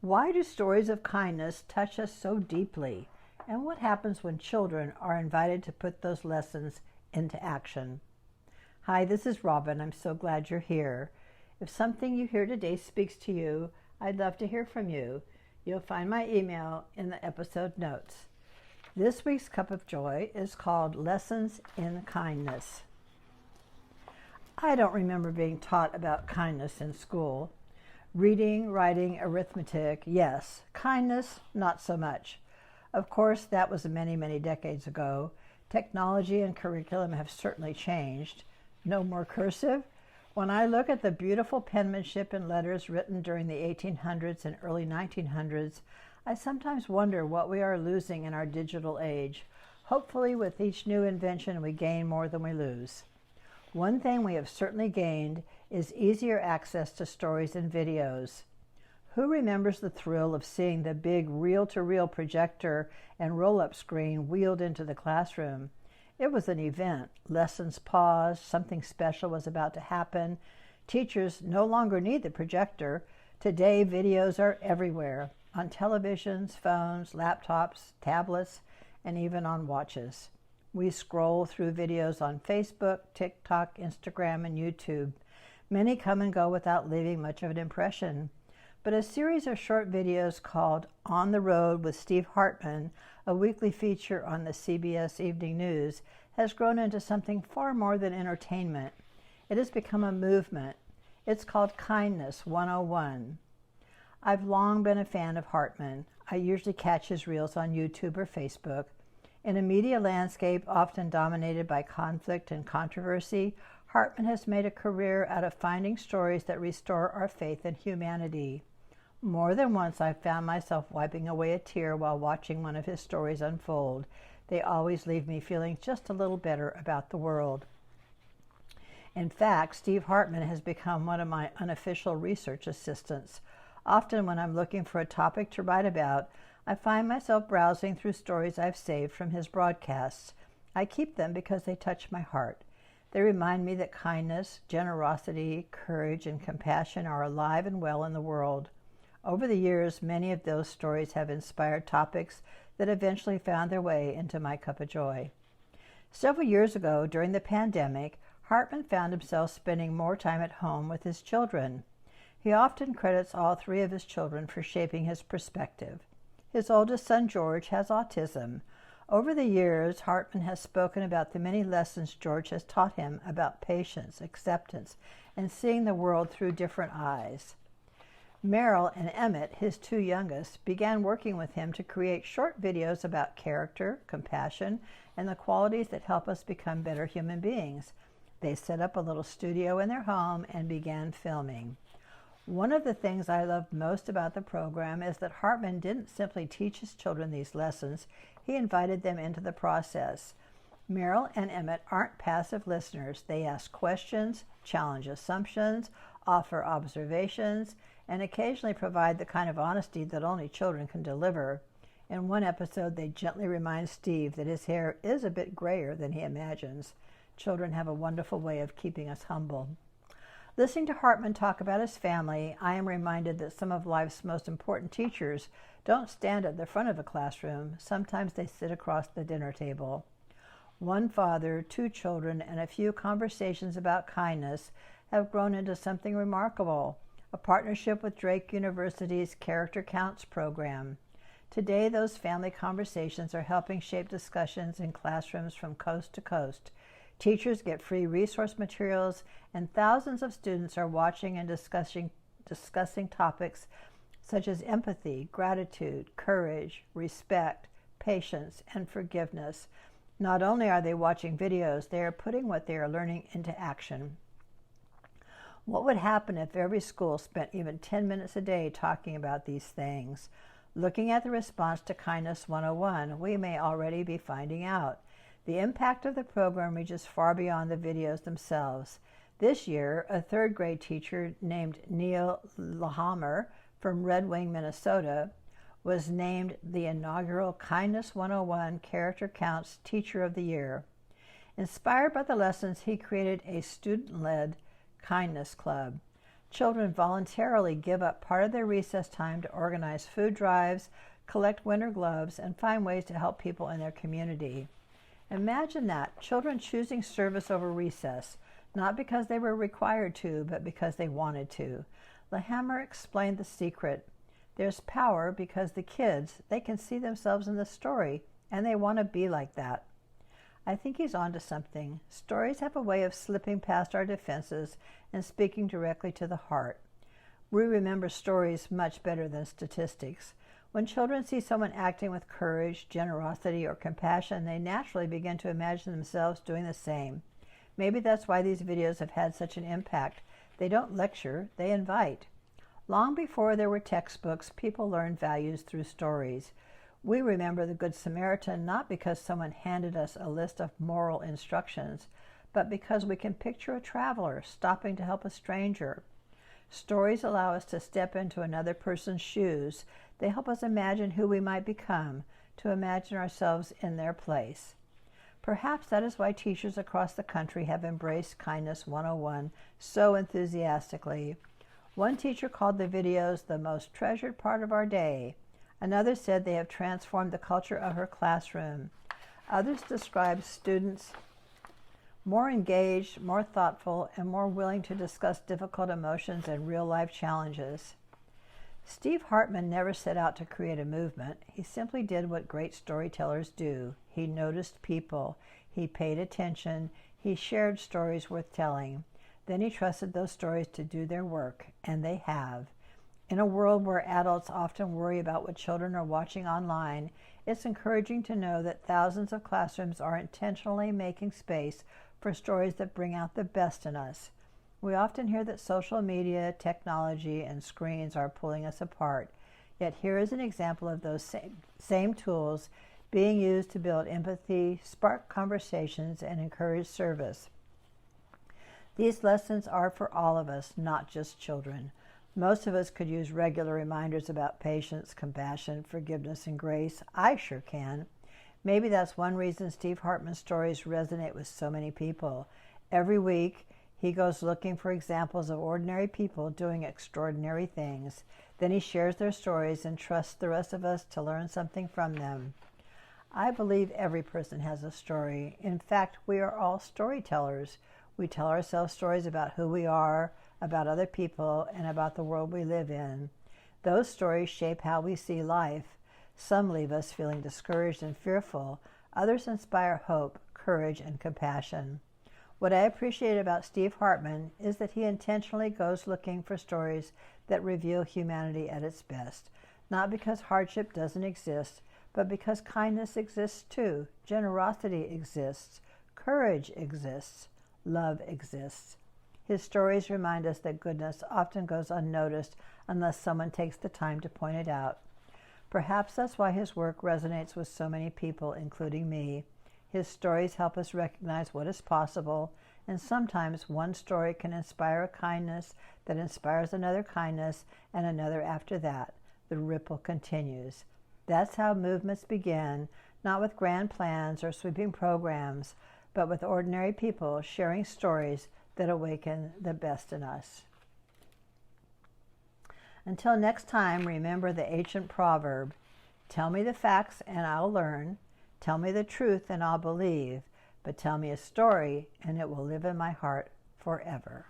Why do stories of kindness touch us so deeply? And what happens when children are invited to put those lessons into action? Hi, this is Robyn. I'm so glad you're here. If something you hear today speaks to you, I'd love to hear from you. You'll find my email in the episode notes. This week's Cup of Joy is called Lessons in Kindness. I don't remember being taught about kindness in school. Reading, writing, arithmetic, yes. Kindness, not so much. Of course, that was many, many decades ago. Technology and curriculum have certainly changed. No more cursive. When I look at the beautiful penmanship in letters written during the 1800s and early 1900s, I sometimes wonder what we are losing in our digital age. Hopefully, with each new invention, we gain more than we lose. One thing we have certainly gained is easier access to stories and videos. Who remembers the thrill of seeing the big reel-to-reel projector and roll-up screen wheeled into the classroom? It was an event. Lessons paused, something special was about to happen. Teachers no longer need the projector. Today, videos are everywhere, on televisions, phones, laptops, tablets, and even on watches. We scroll through videos on Facebook, TikTok, Instagram, and YouTube. Many come and go without leaving much of an impression. But a series of short videos called On the Road with Steve Hartman, a weekly feature on the CBS Evening News, has grown into something far more than entertainment. It has become a movement. It's called Kindness 101. I've long been a fan of Hartman. I usually catch his reels on YouTube or Facebook. In a media landscape often dominated by conflict and controversy, Hartman has made a career out of finding stories that restore our faith in humanity. More than once I've found myself wiping away a tear while watching one of his stories unfold. They always leave me feeling just a little better about the world. In fact, Steve Hartman has become one of my unofficial research assistants. Often when I'm looking for a topic to write about, I find myself browsing through stories I've saved from his broadcasts. I keep them because they touch my heart. They remind me that kindness, generosity, courage, and compassion are alive and well in the world. Over the years, many of those stories have inspired topics that eventually found their way into my Cup of Joy. Several years ago, during the pandemic, Hartman found himself spending more time at home with his children. He often credits all three of his children for shaping his perspective. His oldest son, George, has autism. Over the years, Hartman has spoken about the many lessons George has taught him about patience, acceptance, and seeing the world through different eyes. Merrill and Emmett, his two youngest, began working with him to create short videos about character, compassion, and the qualities that help us become better human beings. They set up a little studio in their home and began filming. One of the things I love most about the program is that Hartman didn't simply teach his children these lessons, he invited them into the process. Merrill and Emmett aren't passive listeners. They ask questions, challenge assumptions, offer observations, and occasionally provide the kind of honesty that only children can deliver. In one episode, they gently remind Steve that his hair is a bit grayer than he imagines. Children have a wonderful way of keeping us humble. Listening to Hartman talk about his family, I am reminded that some of life's most important teachers don't stand at the front of the classroom. Sometimes they sit across the dinner table. One father, two children, and a few conversations about kindness have grown into something remarkable, a partnership with Drake University's Character Counts program. Today, those family conversations are helping shape discussions in classrooms from coast to coast. Teachers get free resource materials, and thousands of students are watching and discussing topics such as empathy, gratitude, courage, respect, patience, and forgiveness. Not only are they watching videos, they are putting what they are learning into action. What would happen if every school spent even 10 minutes a day talking about these things? Looking at the response to Kindness 101, we may already be finding out. The impact of the program reaches far beyond the videos themselves. This year, a third grade teacher named Neil Lahammer from Red Wing, Minnesota, was named the inaugural Kindness 101 Character Counts Teacher of the Year. Inspired by the lessons, he created a student-led kindness club. Children voluntarily give up part of their recess time to organize food drives, collect winter gloves, and find ways to help people in their community. Imagine that, children choosing service over recess, not because they were required to, but because they wanted to. Lehammer explained the secret. There's power because the kids, they can see themselves in the story, and they want to be like that. I think he's onto something. Stories have a way of slipping past our defenses and speaking directly to the heart. We remember stories much better than statistics. When children see someone acting with courage, generosity, or compassion, they naturally begin to imagine themselves doing the same. Maybe that's why these videos have had such an impact. They don't lecture, they invite. Long before there were textbooks, people learned values through stories. We remember the Good Samaritan not because someone handed us a list of moral instructions, but because we can picture a traveler stopping to help a stranger. Stories allow us to step into another person's shoes. They help us imagine who we might become, to imagine ourselves in their place. Perhaps that is why teachers across the country have embraced Kindness 101 so enthusiastically. One teacher called the videos the most treasured part of our day. Another said they have transformed the culture of her classroom. Others described students more engaged, more thoughtful, and more willing to discuss difficult emotions and real-life challenges. Steve Hartman never set out to create a movement. He simply did what great storytellers do. He noticed people. He paid attention. He shared stories worth telling. Then he trusted those stories to do their work, and they have. In a world where adults often worry about what children are watching online, it's encouraging to know that thousands of classrooms are intentionally making space for stories that bring out the best in us. We often hear that social media, technology, and screens are pulling us apart. Yet here is an example of those same tools being used to build empathy, spark conversations, and encourage service. These lessons are for all of us, not just children. Most of us could use regular reminders about patience, compassion, forgiveness, and grace. I sure can. Maybe that's one reason Steve Hartman's stories resonate with so many people. Every week, he goes looking for examples of ordinary people doing extraordinary things. Then he shares their stories and trusts the rest of us to learn something from them. I believe every person has a story. In fact, we are all storytellers. We tell ourselves stories about who we are, about other people, and about the world we live in. Those stories shape how we see life. Some leave us feeling discouraged and fearful. Others inspire hope, courage, and compassion. What I appreciate about Steve Hartman is that he intentionally goes looking for stories that reveal humanity at its best. Not because hardship doesn't exist, but because kindness exists too, generosity exists, courage exists, love exists. His stories remind us that goodness often goes unnoticed unless someone takes the time to point it out. Perhaps that's why his work resonates with so many people, including me. His stories help us recognize what is possible, and sometimes one story can inspire a kindness that inspires another kindness and another after that. The ripple continues. That's how movements begin, not with grand plans or sweeping programs, but with ordinary people sharing stories that awaken the best in us. Until next time, remember the ancient proverb, tell me the facts and I'll learn, tell me the truth and I'll believe, but tell me a story and it will live in my heart forever.